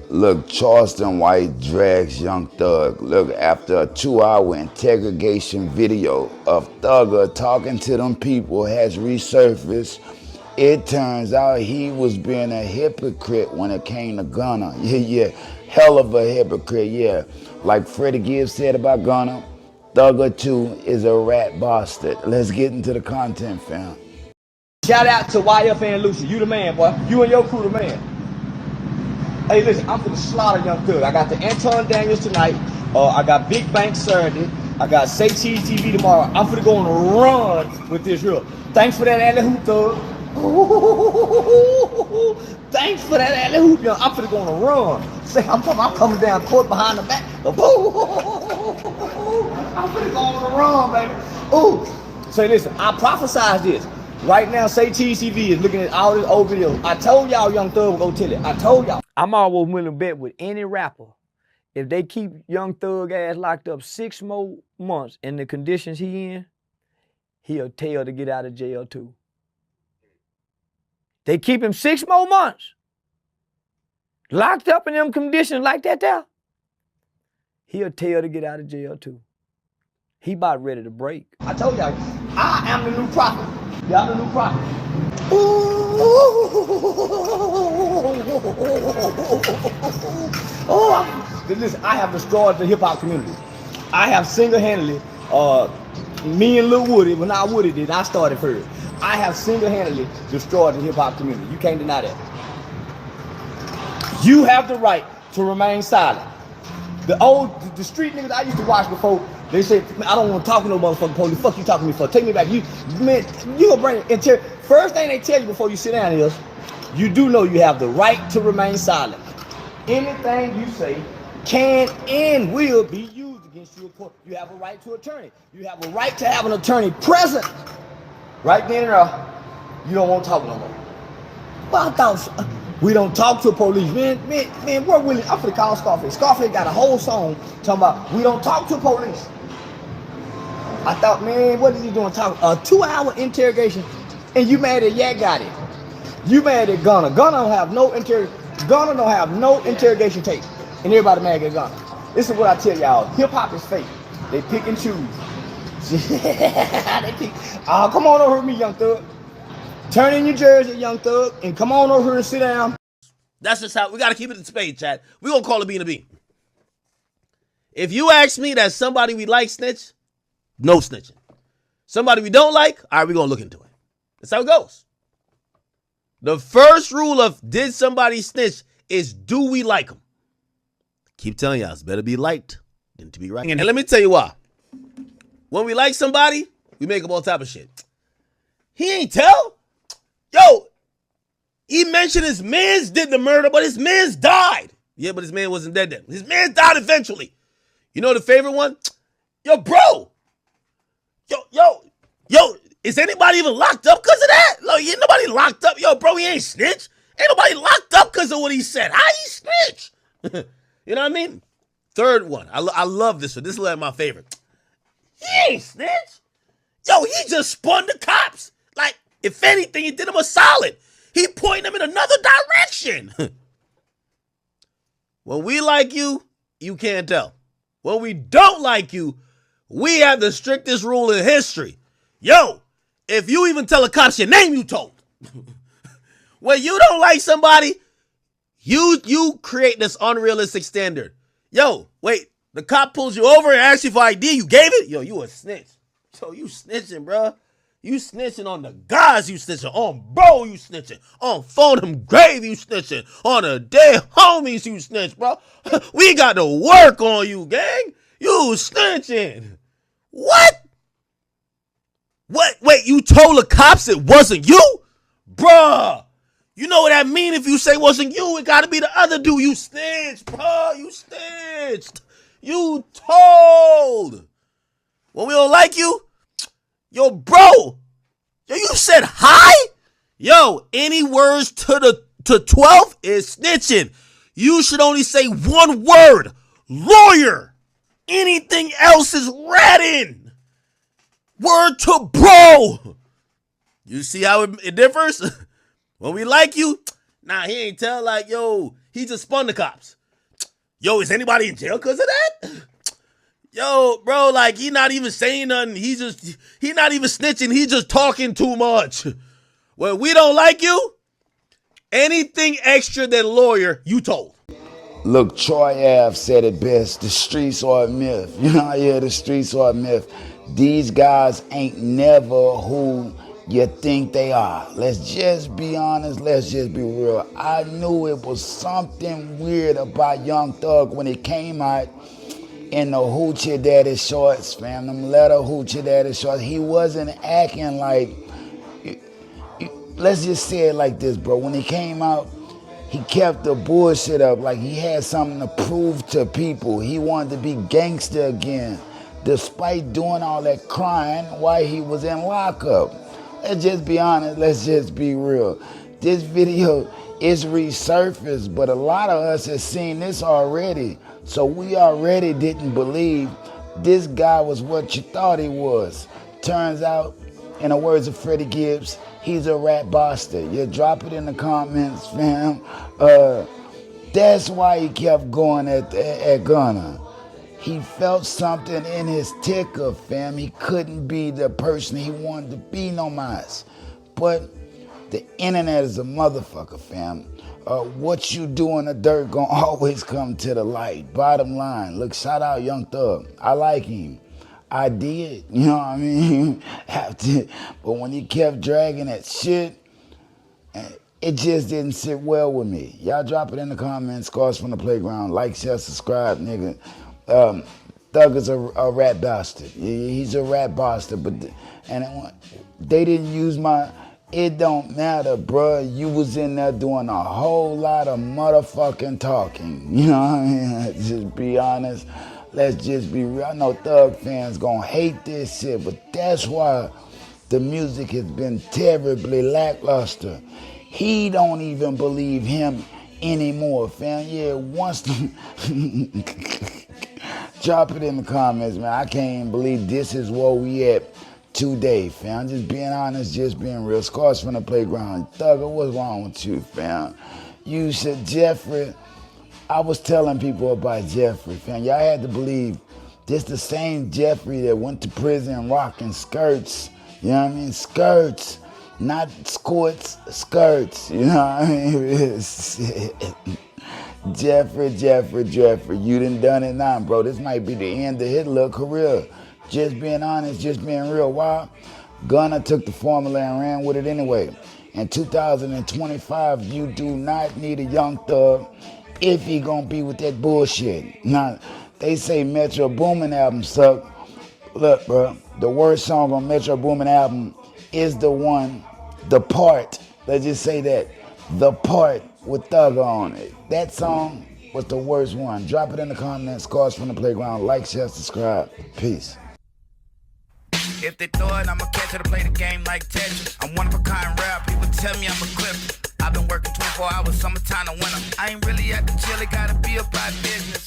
Look, Charleston White drags Young Thug. Look, after a 2-hour interrogation video of Thugger talking to them people has resurfaced, it turns out he was being a hypocrite when it came to Gunna. Yeah, hell of a hypocrite, yeah. Like Freddie Gibbs said about Gunna, Thugger too is a rat bastard. Let's get into the content, fam. Shout out to YF and Lucy. You the man, boy. You and your crew the man. Hey, listen, I'm finna slaughter Young Thug. I got the Anton Daniels tonight. I got Big Bank Saturday. I got Say Cheese TV tomorrow. I'm finna go on a run with this real. Thanks for that alley hoop, Thug. Thanks for that alley hoop, young. I'm finna go on a run. Say, I'm coming down court behind the back. I'm finna go on a run, baby. Ooh. Say, listen, I prophesied this. Right now, Say Cheese TV is looking at all this old videos. I told y'all Young Thug would go tell it. I told y'all. I'm always willing to bet with any rapper, if they keep Young Thug ass locked up 6 more months in the conditions he in, he'll tell to get out of jail too. They keep him 6 more months, locked up in them conditions like that there, he'll tell to get out of jail too. He about ready to break. I told y'all, I am the new prophet. Y'all the new prophet. Listen, I have destroyed the hip-hop community. I have single-handedly, me and Lil Woody, when I Woody did, I started first. I have single-handedly destroyed the hip-hop community. You can't deny that. You have the right to remain silent. The street niggas I used to watch before, they said, man, I don't want to talk to no motherfucking police. Fuck you talking to me for? Take me back. You gonna bring it. First thing they tell you before you sit down is, you do know you have the right to remain silent. Anything you say can and will be used against you in court. You have a right to attorney. You have a right to have an attorney present. Right then and there, you don't want to talk no more. Well, I thought we don't talk to police. Man, we're willing. I'm finna call Scarface. Scarface got a whole song talking about we don't talk to police. I thought, man, what is he doing talking? A 2-hour interrogation, and you mad at Yak got it. You mad at Gunna. Gunna don't have no interrogation tape. And everybody mad at Gunna. This is what I tell y'all. Hip-hop is fake. They pick and choose. They pick. Oh, come on over with me, Young Thug. Turn in your jersey, Young Thug, and come on over here and sit down. That's just how we got to keep it in spade, chat. We're going to call it being a B. If you ask me that somebody we like snitch, no snitching. Somebody we don't like, all right, we're going to look into it. That's how it goes. The first rule of did somebody snitch is do we like them? Keep telling y'all, it's better be liked than to be right. And let me tell you why. When we like somebody, we make up all type of shit. He ain't tell. Yo, he mentioned his mans did the murder, but his mans died. Yeah, but his man wasn't dead then. His man died eventually. You know the favorite one? Yo, bro. Yo, is anybody even locked up because of that? Like, ain't nobody locked up. Yo, bro, he ain't snitch. Ain't nobody locked up because of what he said. How he snitch? You know what I mean? Third one. I love this one. This is like my favorite. He ain't snitch. Yo, he just spun the cops. Like, if anything, he did him a solid. He pointed them in another direction. When we like you, you can't tell. When we don't like you, we have the strictest rule in history. Yo, if you even tell the cops your name, you told. When you don't like somebody, you create this unrealistic standard. Yo, wait, the cop pulls you over and asks you for ID, you gave it? Yo, you a snitch. Yo, you snitching, bro. You snitching on the guys, you snitching. On bro, you snitching. On phone them grave, you snitching. On the dead homies, you snitch, bro. We got to work on you, gang. You snitching. What? What? Wait, you told the cops it wasn't you? Bruh. You know what that mean if you say it wasn't you? It got to be the other dude. You snitched, bro. You snitched. You told. When we don't like you, yo, bro. Yo, you said hi? Yo, any words to 12 is snitching. You should only say one word. Lawyer. Anything else is ratting. Word to bro. You see how it differs? When we like you, nah, he ain't tell like, yo, He just spun the cops. Yo, is anybody in jail because of that? Yo, bro, like, he not even saying nothing. He not even snitching. He just talking too much. Well, we don't like you. Anything extra than lawyer, you told. Look, Troy Ave said it best. The streets are a myth. You know, yeah, the streets are a myth. These guys ain't never who you think they are. Let's just be honest. Let's just be real. I knew it was something weird about Young Thug when it came out in the Hoochie Daddy shorts, fam. Them letter Hoochie Daddy shorts. He wasn't acting like... Let's just say it like this, bro. When he came out, he kept the bullshit up like he had something to prove to people. He wanted to be gangster again, despite doing all that crying while he was in lockup. Let's just be honest. Let's just be real. This video is resurfaced, but a lot of us have seen this already. So we already didn't believe this guy was what you thought he was. Turns out, in the words of Freddie Gibbs, he's a rat bastard. You drop it in the comments, fam. That's why he kept going at Gunna. He felt something in his ticker, fam. He couldn't be the person he wanted to be no more. But the internet is a motherfucker, fam. What you do in the dirt gonna always come to the light. Bottom line, look, shout out Young Thug. I like him. I did, you know what I mean? But when he kept dragging that shit, it just didn't sit well with me. Y'all drop it in the comments. Scars from the Playground. Like, share, subscribe, nigga. Thug is a rat bastard. He's a rat bastard. But they didn't use my... It don't matter, bruh. You was in there doing a whole lot of motherfucking talking. You know what I mean? Just be honest. Let's just be real. I know Thug fans gonna hate this shit, but that's why the music has been terribly lackluster. He don't even believe him anymore, fam. Yeah, once drop it in the comments, man. I can't even believe this is where we at today, fam. Just being honest, just being real. Scars from the Playground. Thugger, what's wrong with you, fam? You said Jeffrey. I was telling people about Jeffrey, fam. Y'all had to believe this the same Jeffrey that went to prison rocking skirts. You know what I mean? Skirts. Not squirts, skirts. You know what I mean? Jeffrey. You done it now, bro. This might be the end of his little career. Just being honest, just being real. Why? Gunna took the formula and ran with it anyway. In 2025, you do not need a Young Thug if he gonna be with that bullshit. Now, they say Metro Boomin album suck. Look, bro, the worst song on Metro Boomin album is the one, The Part. Let's just say that. The Part with Thugger on it. That song was the worst one. Drop it in the comments. Scars from the Playground. Like, share, subscribe. Peace. If they throw it, I'ma catch it to play the game like Tetris. I'm one of a kind rap, people tell me I'm a clip. I've been working 24 hours, summertime to winter. I ain't really at the chill, it gotta be about business.